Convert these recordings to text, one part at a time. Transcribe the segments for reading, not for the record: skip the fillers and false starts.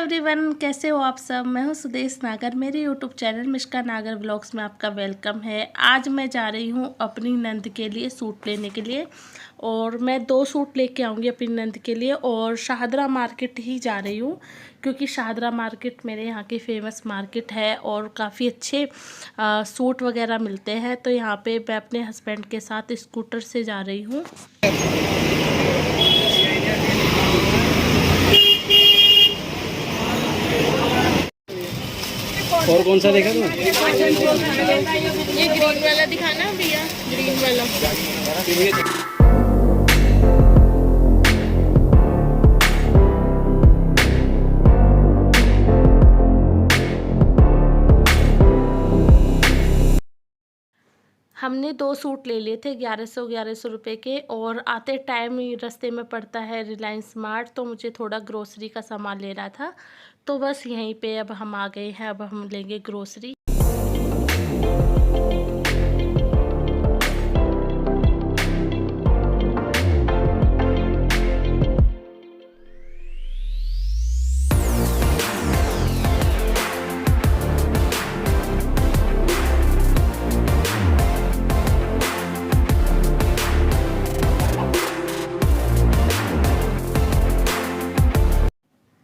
Everyone, कैसे हो आप सब। मैं हूं सुदेश नागर। मेरे यूट्यूब चैनल मिष्का नागर व्लॉग्स में आपका वेलकम है। आज मैं जा रही हूं अपनी नंद के लिए सूट लेने के लिए, और मैं 2 सूट लेके आऊंगी अपनी नंद के लिए। और शाहदरा मार्केट ही जा रही हूं, क्योंकि शाहदरा मार्केट मेरे यहाँ की फ़ेमस मार्केट है और काफ़ी अच्छे सूट वगैरह मिलते हैं। तो यहाँ पे मैं अपने हस्बैंड के साथ स्कूटर से जा रही हूँ। और कौन सा देखा तुम? ये ग्रीन वाला दिखाना भैया, ग्रीन वाला। हमने 2 सूट ले लिए थे 1100 रुपए के। और आते टाइम रास्ते में पड़ता है रिलायंस मार्ट, तो मुझे थोड़ा ग्रोसरी का सामान लेना था। तो बस यहीं पे अब हम आ गए हैं। अब हम लेंगे ग्रोसरी।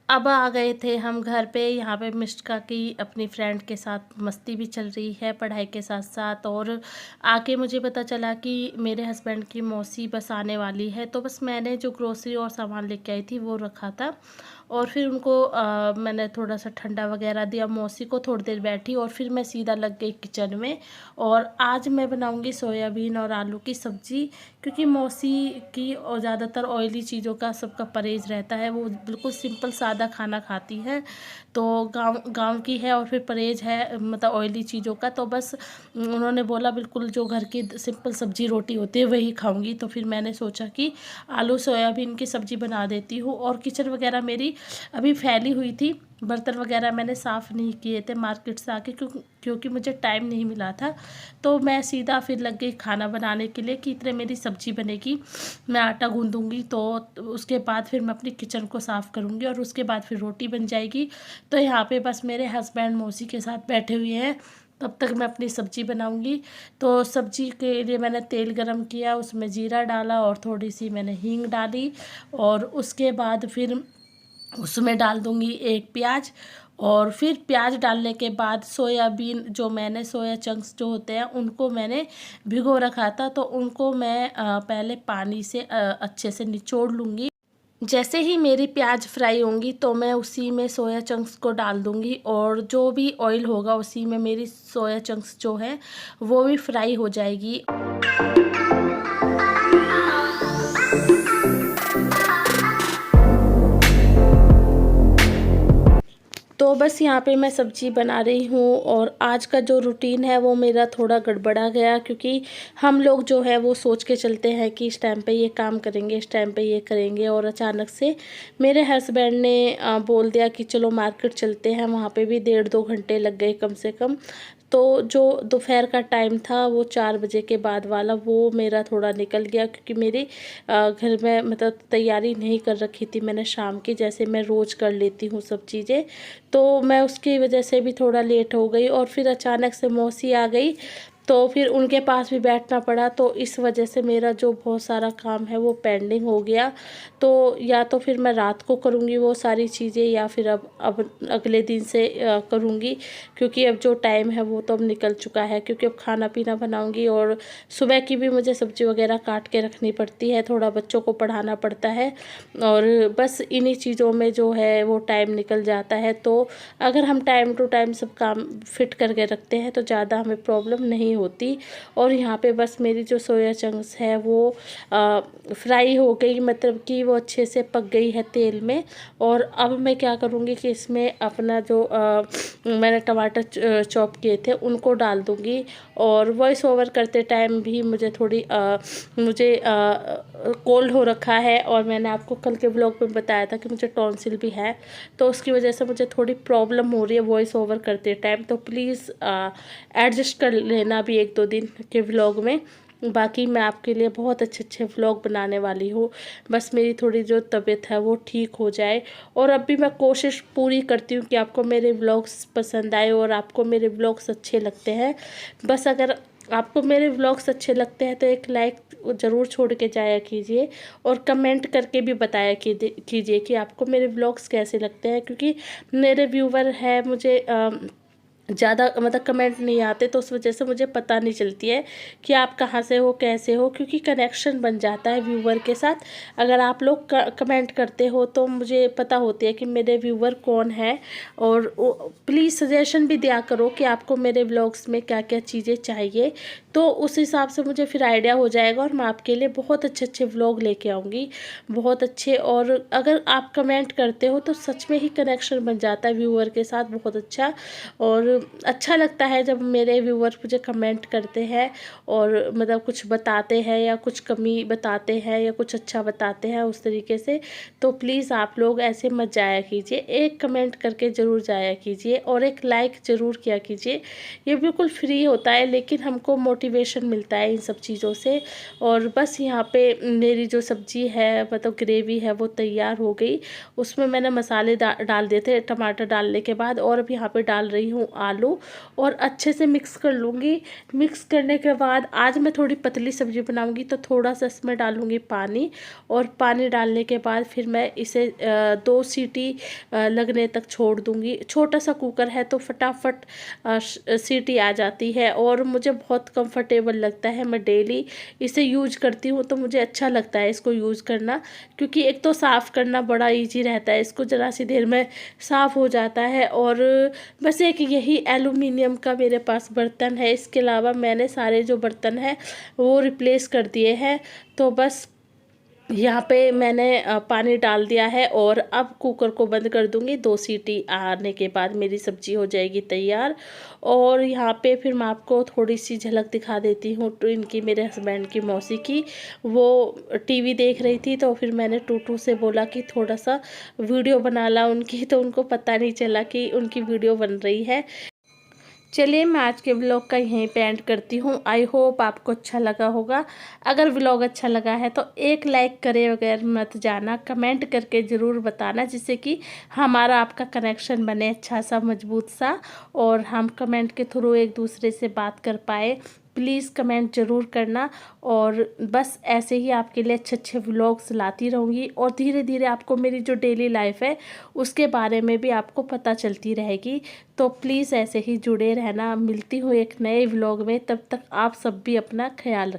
अब आ गए थे हम घर पे। यहाँ पे मिष्का की अपनी फ्रेंड के साथ मस्ती भी चल रही है पढ़ाई के साथ साथ। और आके मुझे पता चला कि मेरे हस्बैंड की मौसी बस आने वाली है। तो बस मैंने जो ग्रोसरी और सामान लेके आई थी वो रखा था, और फिर उनको मैंने थोड़ा सा ठंडा वगैरह दिया। मौसी को थोड़ी देर बैठी और फिर मैं सीधा लग गई किचन में। और आज मैं बनाऊंगी सोयाबीन और आलू की सब्ज़ी, क्योंकि मौसी की और ज़्यादातर ऑयली चीज़ों का सबका परहेज़ रहता है। वो बिल्कुल सिंपल सादा खाना खाती है। तो गांव की है और फिर परहेज़ है मतलब ऑयली चीज़ों का। तो बस उन्होंने बोला बिल्कुल जो घर की सिंपल सब्ज़ी रोटी होती है वही खाऊंगी। तो फिर मैंने सोचा कि आलू सोयाबीन की सब्ज़ी बना देती हूँ। और किचन वगैरह मेरी अभी फैली हुई थी, बर्तन वगैरह मैंने साफ़ नहीं किए थे मार्केट से आके, क्योंकि मुझे टाइम नहीं मिला था। तो मैं सीधा फिर लग गई खाना बनाने के लिए कि इतने मेरी सब्ज़ी बनेगी, मैं आटा गूंदूंगी। तो उसके बाद फिर मैं अपनी किचन को साफ़ करूंगी और उसके बाद फिर रोटी बन जाएगी। तो यहाँ पे बस मेरे हस्बैंड मौसी के साथ बैठे हुए हैं, तब तक मैं अपनी सब्ज़ी बनाऊंगी। तो सब्ज़ी के लिए मैंने तेल गरम किया, उसमें जीरा डाला और थोड़ी सी मैंने हींग डाली। और उसके बाद फिर उसमें डाल दूंगी एक प्याज। और फिर प्याज डालने के बाद सोयाबीन, जो मैंने सोया चंक्स जो होते हैं उनको मैंने भिगो रखा था, तो उनको मैं पहले पानी से अच्छे से निचोड़ लूँगी। जैसे ही मेरी प्याज फ्राई होंगी तो मैं उसी में सोया चंक्स को डाल दूँगी, और जो भी ऑयल होगा उसी में मेरी सोया चंक्स जो है वो भी फ्राई हो जाएगी। तो बस यहाँ पे मैं सब्ज़ी बना रही हूँ। और आज का जो रूटीन है वो मेरा थोड़ा गड़बड़ा गया, क्योंकि हम लोग जो है वो सोच के चलते हैं कि इस टाइम पे ये काम करेंगे, इस टाइम पे ये करेंगे। और अचानक से मेरे हस्बैंड ने बोल दिया कि चलो मार्केट चलते हैं। वहाँ पे भी 1.5-2 घंटे लग गए कम से कम। तो जो दोपहर का टाइम था वो 4 बजे के बाद वाला वो मेरा थोड़ा निकल गया, क्योंकि मेरी घर में मतलब तैयारी नहीं कर रखी थी मैंने शाम की, जैसे मैं रोज़ कर लेती हूँ सब चीज़ें। तो मैं उसकी वजह से भी थोड़ा लेट हो गई। और फिर अचानक से मौसी आ गई, तो फिर उनके पास भी बैठना पड़ा। तो इस वजह से मेरा जो बहुत सारा काम है वो पेंडिंग हो गया। तो या तो फिर मैं रात को करूँगी वो सारी चीज़ें, या फिर अब अगले दिन से करूँगी, क्योंकि अब जो टाइम है वो तो अब निकल चुका है। क्योंकि अब खाना पीना बनाऊँगी और सुबह की भी मुझे सब्ज़ी वगैरह काट के रखनी पड़ती है, थोड़ा बच्चों को पढ़ाना पड़ता है। और बस इन्हीं चीज़ों में जो है वो टाइम निकल जाता है। तो अगर हम टाइम टू टाइम सब काम फिट करके रखते हैं तो ज़्यादा हमें प्रॉब्लम नहीं होती। और यहाँ पे बस मेरी जो सोया चंक्स है वो फ्राई हो गई, मतलब कि वो अच्छे से पक गई है तेल में। और अब मैं क्या करूँगी कि इसमें अपना जो मैंने टमाटर चॉप किए थे उनको डाल दूँगी। और वॉइस ओवर करते टाइम भी मुझे थोड़ी मुझे कोल्ड हो रखा है, और मैंने आपको कल के ब्लॉग में बताया था कि मुझे टॉन्सिल भी है। तो उसकी वजह से मुझे थोड़ी प्रॉब्लम हो रही है वॉइस ओवर करते टाइम। तो प्लीज़ एडजस्ट कर लेना भी 1-2 दिन के व्लॉग में। बाकी मैं आपके लिए बहुत अच्छे अच्छे व्लॉग बनाने वाली हूँ। बस मेरी थोड़ी जो तबीयत है वो ठीक हो जाए, और अब भी मैं कोशिश पूरी करती हूँ कि आपको मेरे व्लॉग्स पसंद आए और आपको मेरे व्लॉग्स अच्छे लगते हैं। बस अगर आपको मेरे व्लॉग्स अच्छे लगते हैं तो एक लाइक ज़रूर छोड़ के जाया कीजिए, और कमेंट करके भी बताया कीजिए कि आपको मेरे व्लॉग्स कैसे लगते हैं, क्योंकि मेरे व्यूवर है मुझे ज़्यादा मतलब कमेंट नहीं आते, तो उस वजह से मुझे पता नहीं चलती है कि आप कहाँ से हो, कैसे हो, क्योंकि कनेक्शन बन जाता है व्यूवर के साथ। अगर आप लोग कमेंट करते हो तो मुझे पता होती है कि मेरे व्यूवर कौन है, और प्लीज़ सजेशन भी दिया करो कि आपको मेरे व्लॉग्स में क्या क्या चीज़ें चाहिए, तो उस हिसाब से मुझे फिर आइडिया हो जाएगा और मैं आपके लिए बहुत अच्छे अच्छे व्लॉग लेके आऊँगी, बहुत अच्छे। और अगर आप कमेंट करते हो तो सच में ही कनेक्शन बन जाता है व्यूवर के साथ, बहुत अच्छा। और अच्छा लगता है जब मेरे व्यूवर मुझे कमेंट करते हैं और मतलब कुछ बताते हैं या कुछ कमी बताते हैं या कुछ अच्छा बताते हैं उस तरीके से। तो प्लीज़ आप लोग ऐसे मत जाया कीजिए, एक कमेंट करके ज़रूर जाया कीजिए और एक लाइक ज़रूर किया कीजिए। ये बिल्कुल फ्री होता है, लेकिन हमको मोटिवेशन मिलता है इन सब चीज़ों से। और बस यहाँ पे मेरी जो सब्ज़ी है मतलब ग्रेवी है वो तैयार हो गई। उसमें मैंने मसाले डाल दिए थे टमाटर डालने के बाद, और अब यहाँ पे डाल रही हूँ आलू, और अच्छे से मिक्स कर लूँगी। मिक्स करने के बाद आज मैं थोड़ी पतली सब्ज़ी बनाऊँगी तो थोड़ा सा इसमें डालूँगी पानी, और पानी डालने के बाद फिर मैं इसे 2 सीटी लगने तक छोड़ दूँगी। छोटा सा कुकर है तो फटाफट सीटी आ जाती है, और मुझे बहुत कंफर्टेबल लगता है। मैं डेली इसे यूज़ करती हूँ तो मुझे अच्छा लगता है इसको यूज़ करना, क्योंकि एक तो साफ़ करना बड़ा ईजी रहता है, इसको ज़रा सी देर में साफ़ हो जाता है। और बस एक यही एलुमिनियम का मेरे पास बर्तन है, इसके अलावा मैंने सारे जो बर्तन हैं वो रिप्लेस कर दिए हैं। तो बस यहाँ पे मैंने पानी डाल दिया है, और अब कुकर को बंद कर दूँगी। 2 सीटी आने के बाद मेरी सब्ज़ी हो जाएगी तैयार। और यहाँ पे फिर मैं आपको थोड़ी सी झलक दिखा देती हूँ तो इनकी, मेरे हस्बैंड की मौसी की। वो टीवी देख रही थी तो फिर मैंने टूटू से बोला कि थोड़ा सा वीडियो बना ला उनकी, तो उनको पता नहीं चला कि उनकी वीडियो बन रही है। चलिए मैं आज के व्लॉग का यहीं पे एंड करती हूँ। आई होप आपको अच्छा लगा होगा। अगर व्लॉग अच्छा लगा है तो एक लाइक करे बगैर मत जाना, कमेंट करके ज़रूर बताना, जिससे कि हमारा आपका कनेक्शन बने अच्छा सा मजबूत सा, और हम कमेंट के थ्रू एक दूसरे से बात कर पाए। प्लीज़ कमेंट ज़रूर करना, और बस ऐसे ही आपके लिए अच्छे अच्छे व्लॉग्स लाती रहूँगी, और धीरे धीरे आपको मेरी जो डेली लाइफ है उसके बारे में भी आपको पता चलती रहेगी। तो प्लीज़ ऐसे ही जुड़े रहना। मिलती हूँ एक नए व्लॉग में, तब तक आप सब भी अपना ख्याल रखें।